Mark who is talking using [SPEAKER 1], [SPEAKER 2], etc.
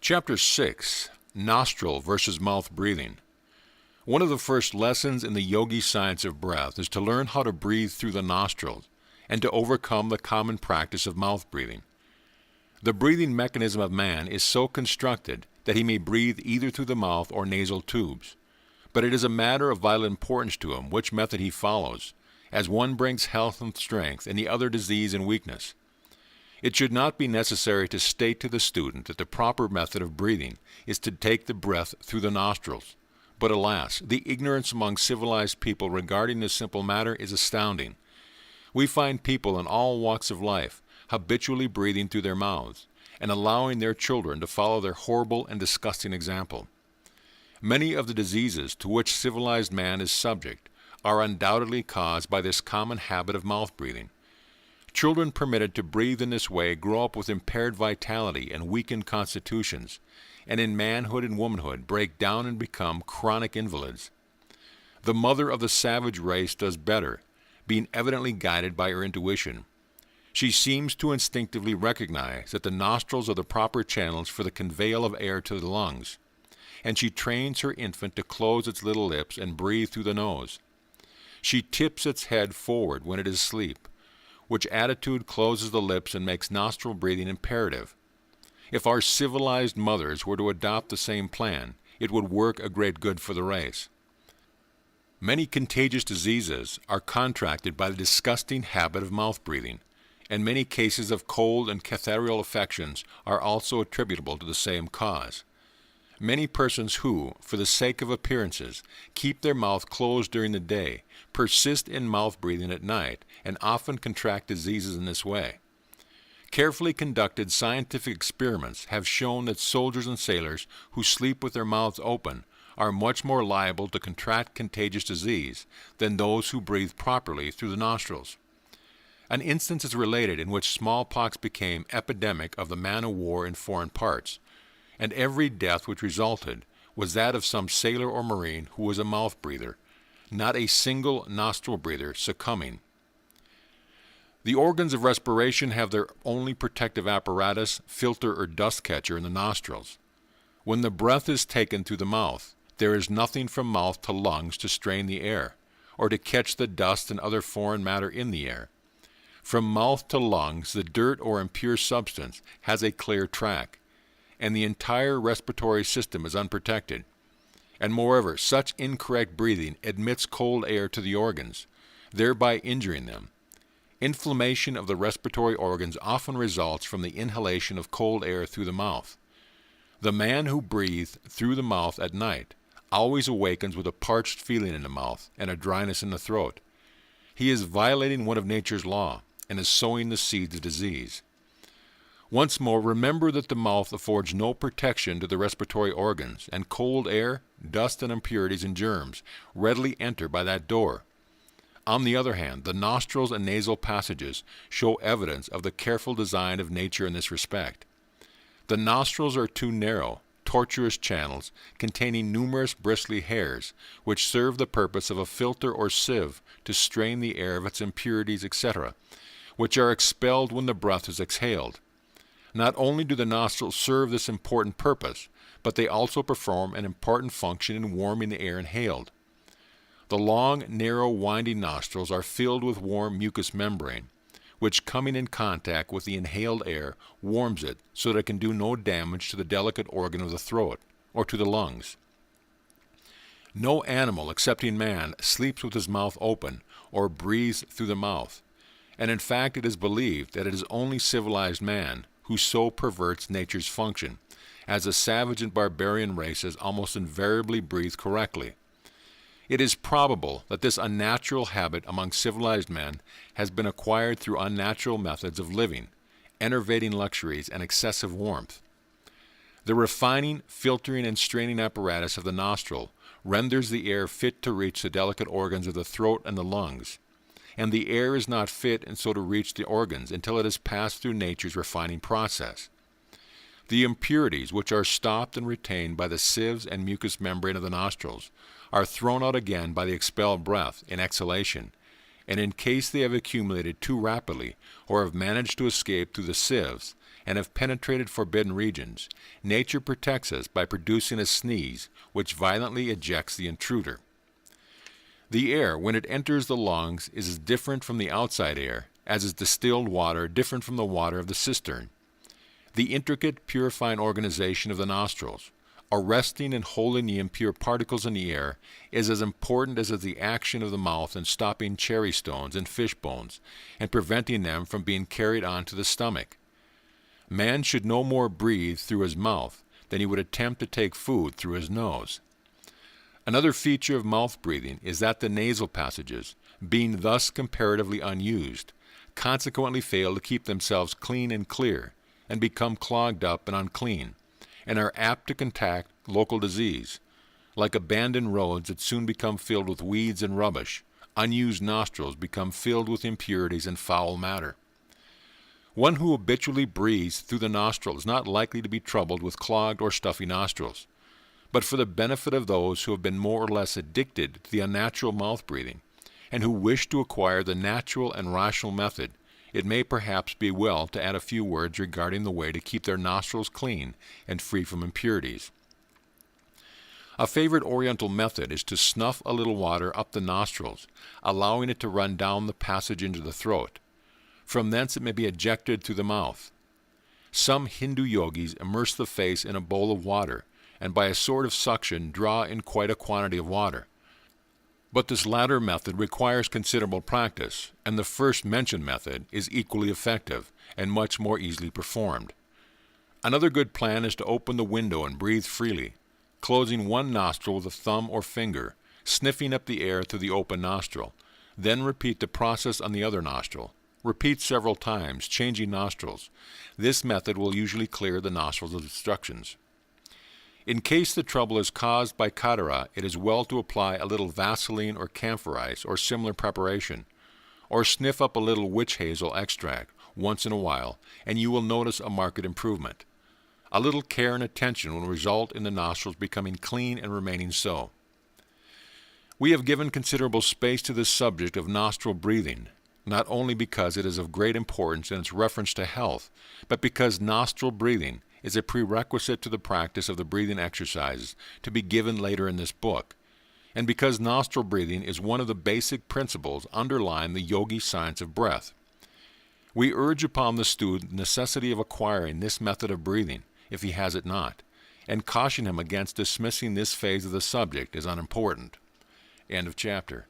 [SPEAKER 1] Chapter 6. Nostril versus Mouth Breathing. One of the first lessons in the yogi science of breath is to learn how to breathe through the nostrils and to overcome the common practice of mouth breathing. The breathing mechanism of man is so constructed that he may breathe either through the mouth or nasal tubes, but it is a matter of vital importance to him which method he follows, as one brings health and strength and the other disease and weakness. It should not be necessary to state to the student that the proper method of breathing is to take the breath through the nostrils. But alas, the ignorance among civilized people regarding this simple matter is astounding. We find people in all walks of life habitually breathing through their mouths and allowing their children to follow their horrible and disgusting example. Many of the diseases to which civilized man is subject are undoubtedly caused by this common habit of mouth breathing. Children permitted to breathe in this way grow up with impaired vitality and weakened constitutions, and in manhood and womanhood break down and become chronic invalids. The mother of the savage race does better, being evidently guided by her intuition. She seems to instinctively recognize that the nostrils are the proper channels for the conveyal of air to the lungs, and she trains her infant to close its little lips and breathe through the nose. She tips its head forward when it is asleep, which attitude closes the lips and makes nostril breathing imperative. If our civilized mothers were to adopt the same plan, it would work a great good for the race. Many contagious diseases are contracted by the disgusting habit of mouth breathing, and many cases of cold and catarrhal affections are also attributable to the same cause. Many persons who, for the sake of appearances, keep their mouth closed during the day, persist in mouth breathing at night, and often contract diseases in this way. Carefully conducted scientific experiments have shown that soldiers and sailors who sleep with their mouths open are much more liable to contract contagious disease than those who breathe properly through the nostrils. An instance is related in which smallpox became epidemic of the man of war in foreign parts, and every death which resulted was that of some sailor or marine who was a mouth breather, not a single nostril breather succumbing. The organs of respiration have their only protective apparatus, filter or dust catcher in the nostrils. When the breath is taken through the mouth, there is nothing from mouth to lungs to strain the air, or to catch the dust and other foreign matter in the air. From mouth to lungs, the dirt or impure substance has a clear track, and the entire respiratory system is unprotected. And moreover, such incorrect breathing admits cold air to the organs, thereby injuring them. Inflammation of the respiratory organs often results from the inhalation of cold air through the mouth. The man who breathes through the mouth at night always awakens with a parched feeling in the mouth and a dryness in the throat. He is violating one of nature's law and is sowing the seeds of disease. Once more, remember that the mouth affords no protection to the respiratory organs, and cold air, dust and impurities and germs readily enter by that door. On the other hand, the nostrils and nasal passages show evidence of the careful design of nature in this respect. The nostrils are two narrow, tortuous channels containing numerous bristly hairs, which serve the purpose of a filter or sieve to strain the air of its impurities, etc., which are expelled when the breath is exhaled. Not only do the nostrils serve this important purpose, but they also perform an important function in warming the air inhaled. The long, narrow, winding nostrils are filled with warm mucous membrane, which coming in contact with the inhaled air warms it so that it can do no damage to the delicate organ of the throat or to the lungs. No animal excepting man sleeps with his mouth open or breathes through the mouth, and in fact it is believed that it is only civilized man who so perverts nature's function, as the savage and barbarian races almost invariably breathe correctly. It is probable that this unnatural habit among civilized men has been acquired through unnatural methods of living, enervating luxuries, and excessive warmth. The refining, filtering, and straining apparatus of the nostril renders the air fit to reach the delicate organs of the throat and the lungs, and the air is not fit and so to reach the organs until it has passed through nature's refining process. The impurities, which are stopped and retained by the sieves and mucous membrane of the nostrils, are thrown out again by the expelled breath in exhalation, and in case they have accumulated too rapidly or have managed to escape through the sieves and have penetrated forbidden regions, nature protects us by producing a sneeze which violently ejects the intruder. The air, when it enters the lungs, is as different from the outside air as is distilled water different from the water of the cistern. The intricate, purifying organization of the nostrils, arresting and holding the impure particles in the air, is as important as is the action of the mouth in stopping cherry stones and fish bones and preventing them from being carried on to the stomach. Man should no more breathe through his mouth than he would attempt to take food through his nose. Another feature of mouth breathing is that the nasal passages, being thus comparatively unused, consequently fail to keep themselves clean and clear, and become clogged up and unclean, and are apt to contract local disease. Like abandoned roads that soon become filled with weeds and rubbish, unused nostrils become filled with impurities and foul matter. One who habitually breathes through the nostril is not likely to be troubled with clogged or stuffy nostrils. But for the benefit of those who have been more or less addicted to the unnatural mouth breathing, and who wish to acquire the natural and rational method, it may perhaps be well to add a few words regarding the way to keep their nostrils clean and free from impurities. A favorite Oriental method is to snuff a little water up the nostrils, allowing it to run down the passage into the throat. From thence it may be ejected through the mouth. Some Hindu yogis immerse the face in a bowl of water, and by a sort of suction draw in quite a quantity of water. But this latter method requires considerable practice, and the first mentioned method is equally effective and much more easily performed. Another good plan is to open the window and breathe freely, closing one nostril with a thumb or finger, sniffing up the air through the open nostril. Then repeat the process on the other nostril. Repeat several times, changing nostrils. This method will usually clear the nostrils of obstructions. In case the trouble is caused by cholera, it is well to apply a little Vaseline or camphor ice or similar preparation, or sniff up a little witch hazel extract once in a while, and you will notice a marked improvement. A little care and attention will result in the nostrils becoming clean and remaining so. We have given considerable space to this subject of nostril breathing, not only because it is of great importance in its reference to health, but because nostril breathing is a prerequisite to the practice of the breathing exercises to be given later in this book, and because nostril breathing is one of the basic principles underlying the yogi science of breath. We urge upon the student the necessity of acquiring this method of breathing, if he has it not, and caution him against dismissing this phase of the subject as unimportant. End of chapter.